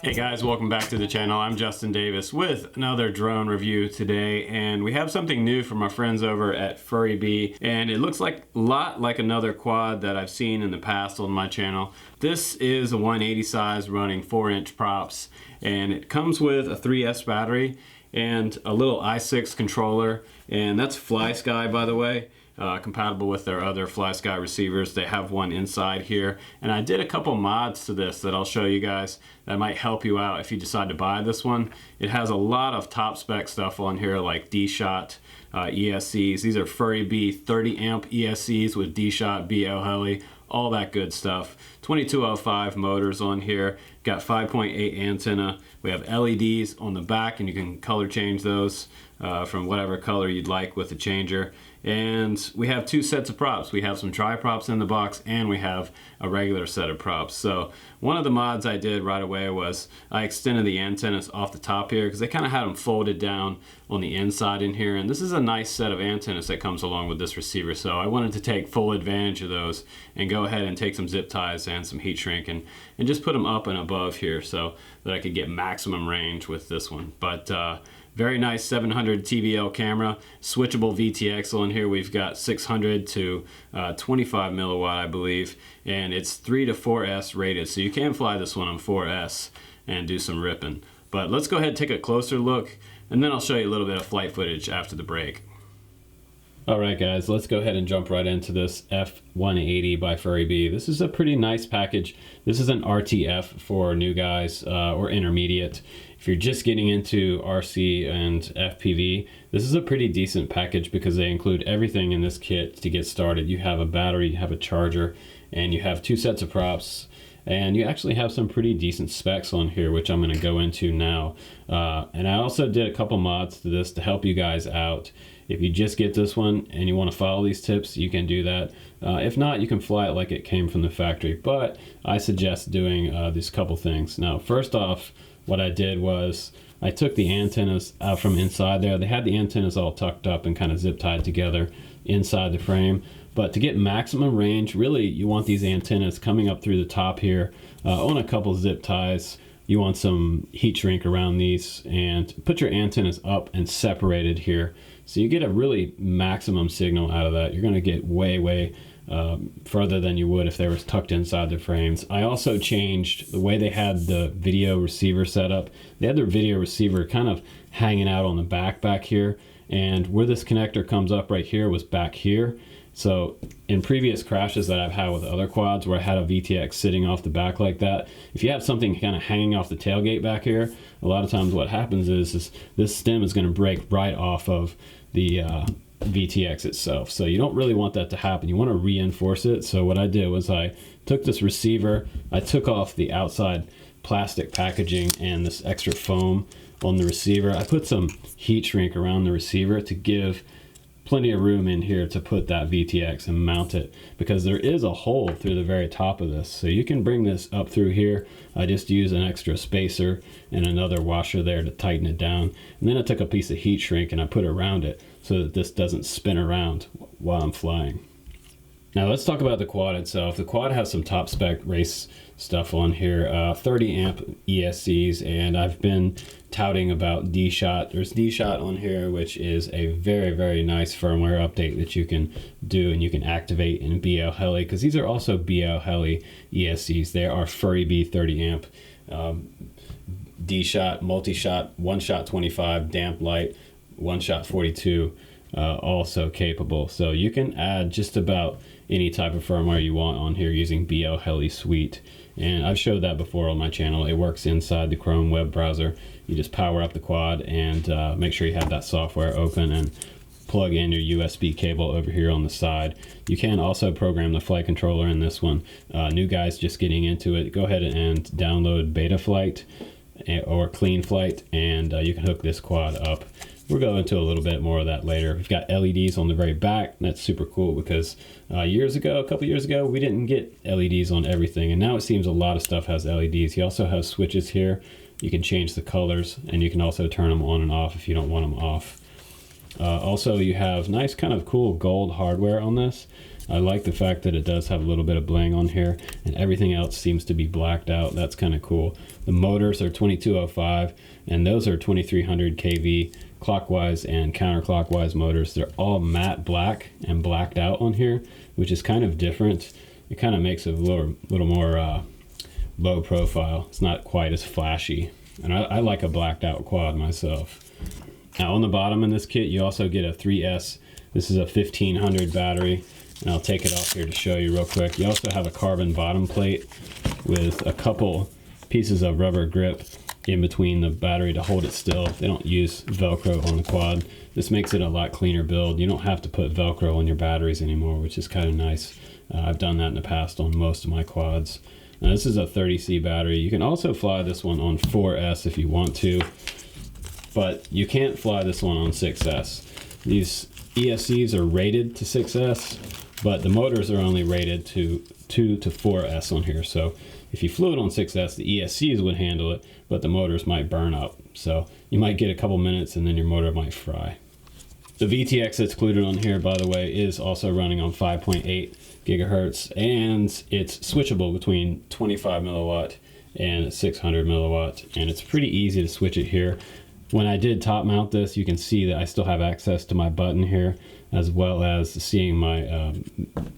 Hey guys, welcome back to the channel. I'm Justin Davis with another drone review today, and we have something new from our friends over at Furibee, and it looks like a lot like another quad that I've seen in the past on my channel. This is a 180 size running 4-inch props, and it comes with a 3S battery and a little i6 controller, and that's FlySky, by the way. Compatible with their other FlySky receivers. They have one inside here, and I did a couple mods to this that I'll show you guys that might help you out if you decide to buy this one. It has a lot of top spec stuff on here like DSHOT, ESCs. These are Furibee 30 amp ESCs with DSHOT, BL heli, all that good stuff. 2205 motors on here, got 5.8 antenna. We have LEDs on the back, and you can color change those from whatever color you'd like with the changer. And we have two sets of props. We have some tri-props in the box, and we have a regular set of props. So one of the mods I did right away was I extended the antennas off the top here because they kind of had them folded down on the inside in here. And this is a nice set of antennas that comes along with this receiver. So I wanted to take full advantage of those and go ahead and take some zip ties and some heat shrink and just put them up and above here so that I could get maximum range with this one. But very nice 700 TVL camera, switchable VTX on here. We've got 600 to 25 milliwatt, I believe, and it's 3 to 4S rated. So you can fly this one on 4S and do some ripping. But let's go ahead and take a closer look, and then I'll show you a little bit of flight footage after the break. Alright guys, let's go ahead and jump right into this F180 by Furibee. This is a pretty nice package. This is an RTF for new guys or intermediate. If you're just getting into RC and FPV, this is a pretty decent package because they include everything in this kit to get started. You have a battery, you have a charger, and you have two sets of props. And you actually have some pretty decent specs on here, which I'm going to go into now. And I also did a couple mods to this to help you guys out. If you just get this one and you want to follow these tips, you can do that. If not, you can fly it like it came from the factory. But I suggest doing these couple things. Now, first off, what I did was I took the antennas out from inside there. They had the antennas all tucked up and kind of zip tied together inside the frame. But to get maximum range, really you want these antennas coming up through the top here on a couple zip ties. You want some heat shrink around these and put your antennas up and separated here. So you get a really maximum signal out of that. You're going to get way further than you would if they were tucked inside the frames. I also changed the way they had the video receiver set up. They had their video receiver kind of hanging out on the back here, and where this connector comes up right here was back here. So in previous crashes that I've had with other quads where I had a VTX sitting off the back like that, if you have something kind of hanging off the tailgate back here, a lot of times what happens is this stem is going to break right off of the VTX itself. So you don't really want that to happen. You want to reinforce it. So what I did was I took this receiver, I took off the outside plastic packaging and this extra foam on the receiver. I put some heat shrink around the receiver to give plenty of room in here to put that VTX and mount it, because there is a hole through the very top of this. So you can bring this up through here. I just use an extra spacer and another washer there to tighten it down. And then I took a piece of heat shrink and I put it around it so that this doesn't spin around while I'm flying. Now let's talk about the quad itself. The quad has some top spec race stuff on here, 30 amp ESCs, and I've been touting about DSHOT. There's DSHOT on here, which is a very nice firmware update that you can do and you can activate in BL heli, because these are also BL heli ESCs. They are Furibee 30 amp DSHOT, multi-shot, one shot 25, damp light, one shot 42, also capable. So you can add just about any type of firmware you want on here using BL Heli Suite, and I've showed that before on my channel. It works inside the Chrome web browser. You just power up the quad and make sure you have that software open and plug in your USB cable over here on the side. You can also program the flight controller in this one. New guys just getting into it, go ahead and download Betaflight or Clean Flight, and you can hook this quad up. We'll go into a little bit more of that later. We've got LEDs on the very back. That's super cool because a couple years ago, we didn't get LEDs on everything, and now it seems a lot of stuff has LEDs. You also have switches here. You can change the colors, and you can also turn them on and off if you don't want them off. Also, you have nice kind of cool gold hardware on this. I like the fact that it does have a little bit of bling on here, and everything else seems to be blacked out. That's kind of cool. The motors are 2205, and those are 2300 kV clockwise and counterclockwise motors. They're all matte black and blacked out on here, which is kind of different. It kind of makes it a little more low profile. It's not quite as flashy, and I like a blacked out quad myself. Now on the bottom in this kit, you also get a 3S. This is a 1500 battery, and I'll take it off here to show you real quick. You also have a carbon bottom plate with a couple pieces of rubber grip in between the battery to hold it still. They don't use Velcro on the quad. This makes it a lot cleaner build. You don't have to put Velcro on your batteries anymore, which is kind of nice. I've done that in the past on most of my quads. Now this is a 30C battery. You can also fly this one on 4S if you want to, but you can't fly this one on 6S. These ESCs are rated to 6S, but the motors are only rated to 2 to 4S on here. So if you flew it on 6S, the ESCs would handle it, but the motors might burn up. So you might get a couple minutes and then your motor might fry. The VTX that's included on here, by the way, is also running on 5.8 gigahertz, and it's switchable between 25 milliwatt and 600 milliwatt, and it's pretty easy to switch it here. When I did top mount this, you can see that I still have access to my button here, as well as seeing my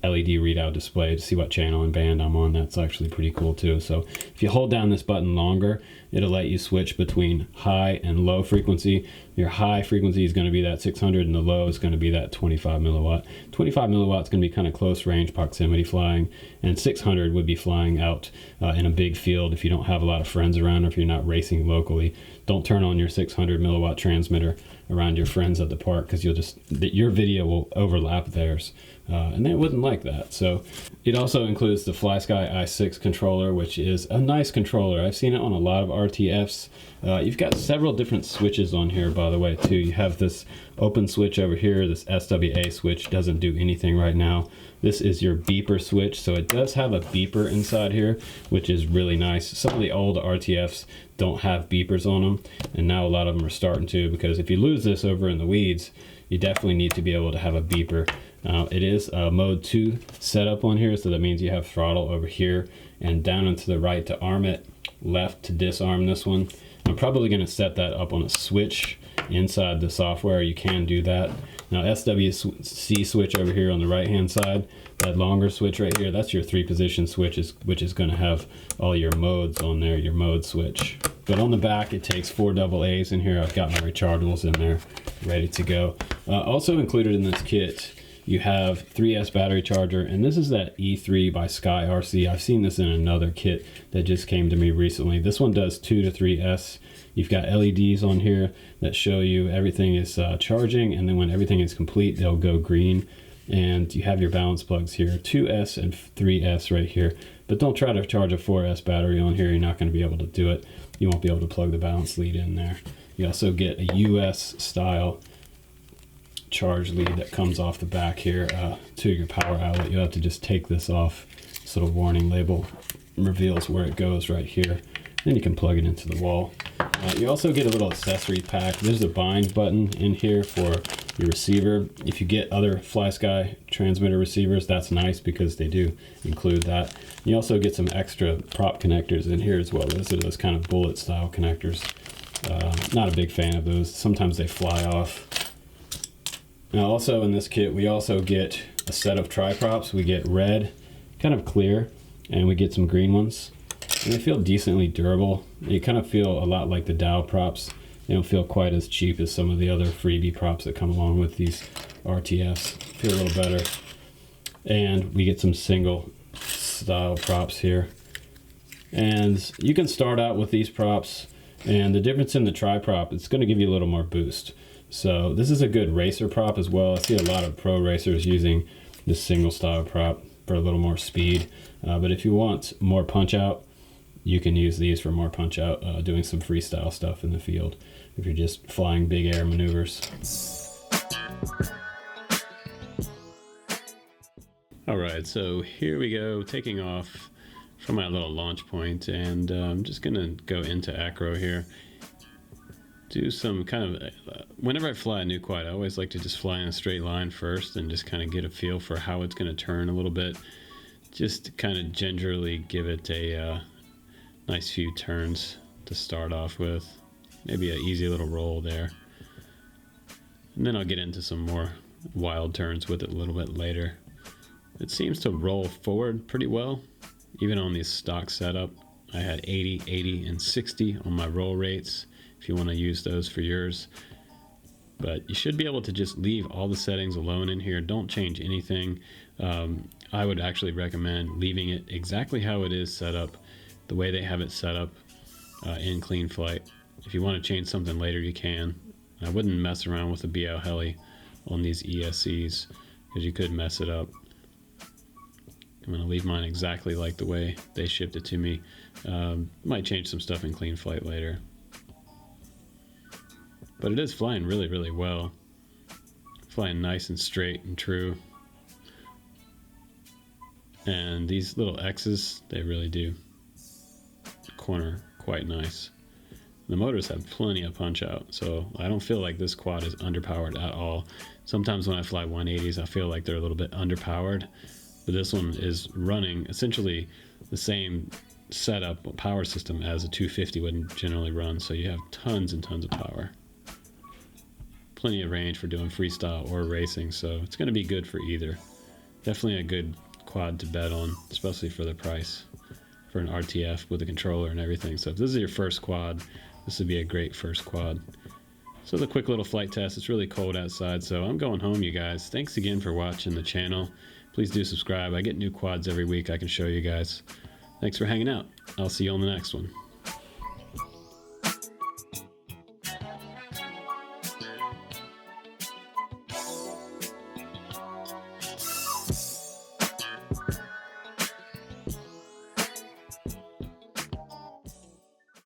LED readout display to see what channel and band I'm on. That's actually pretty cool too. So if you hold down this button longer, it'll let you switch between high and low frequency. Your high frequency is going to be that 600 and the low is going to be that 25 milliwatt. 25 milliwatt is going to be kind of close range proximity flying, and 600 would be flying out in a big field if you don't have a lot of friends around or if you're not racing locally. Don't turn on your 600 milliwatt transmitter around your friends at the park, because your video will overlap theirs, and they wouldn't like that. So it also includes the FlySky i6 controller, which is a nice controller. I've seen it on a lot of RTFs. You've got several different switches on here, by the way, too. You have this open switch over here. This SWA switch doesn't do anything right now. This is your beeper switch, so it does have a beeper inside here, which is really nice. Some of the old RTFs don't have beepers on them, and now a lot of them are starting to, because if you lose this over in the weeds, you definitely need to be able to have a beeper. It is a mode 2 setup on here, so that means you have throttle over here and down and to the right to arm it, left to disarm this one. I'm probably going to set that up on a switch inside the software. You can do that. Now SWC switch over here on the right hand side, that longer switch right here, that's your 3-position switch, which is going to have all your modes on there, your mode switch. But on the back, it takes 4 AA's in here. I've got my rechargeables in there ready to go. Also included in this kit, you have 3S battery charger, and this is that E3 by Sky RC. I've seen this in another kit that just came to me recently. This one does 2 to 3S. You've got LEDs on here that show you everything is charging, and then when everything is complete, they'll go green. And you have your balance plugs here, 2S and 3S right here. But don't try to charge a 4S battery on here. You're not going to be able to do it. You won't be able to plug the balance lead in there. You also get a US style charge lead that comes off the back here to your power outlet. You'll have to just take this off. This little warning label reveals where it goes right here. Then you can plug it into the wall. You also get a little accessory pack. There's a bind button in here for your receiver. If you get other FlySky transmitter receivers, that's nice because they do include that. You also get some extra prop connectors in here as well. Those are those kind of bullet style connectors. Not a big fan of those. Sometimes they fly off. Now also in this kit, we also get a set of tri-props. We get red, kind of clear, and we get some green ones. And they feel decently durable. They kind of feel a lot like the Dow props. They don't feel quite as cheap as some of the other Furibee props that come along with these RTFs. Feel a little better. And we get some single style props here. And you can start out with these props, and the difference in the tri-prop, it's going to give you a little more boost. So this is a good racer prop as well. I see a lot of pro racers using this single style prop for a little more speed. But if you want more punch out, you can use these for more punch out, doing some freestyle stuff in the field if you're just flying big air maneuvers. All right, so here we go, taking off from my little launch point, and I'm just gonna go into acro here do some kind of, whenever I fly a new quad, I always like to just fly in a straight line first and just kind of get a feel for how it's going to turn a little bit. Just to kind of gingerly give it a nice few turns to start off with. Maybe an easy little roll there. And then I'll get into some more wild turns with it a little bit later. It seems to roll forward pretty well, even on this stock setup. I had 80, 80, and 60 on my roll rates, if you want to use those for yours. But you should be able to just leave all the settings alone in here. Don't change anything. I would actually recommend leaving it exactly how it is set up, the way they have it set up in Clean Flight. If you want to change something later, you can. I wouldn't mess around with the BL Heli on these ESCs because you could mess it up. I'm going to leave mine exactly like the way they shipped it to me. Might change some stuff in Clean Flight later. But it is flying really, really well. Flying nice and straight and true. And these little X's, they really do corner quite nice. The motors have plenty of punch out, so I don't feel like this quad is underpowered at all. Sometimes when I fly 180s, I feel like they're a little bit underpowered, but this one is running essentially the same setup power system as a 250 would generally run, so you have tons and tons of power. Plenty of range for doing freestyle or racing, so it's going to be good for either. Definitely a good quad to bet on, especially for the price, for an RTF with a controller and everything. So if this is your first quad, this would be a great first quad. So the quick little flight test. It's really cold outside, so I'm going home, you guys. Thanks again for watching the channel. Please do subscribe. I get new quads every week I can show you guys. Thanks for hanging out. I'll see you on the next one.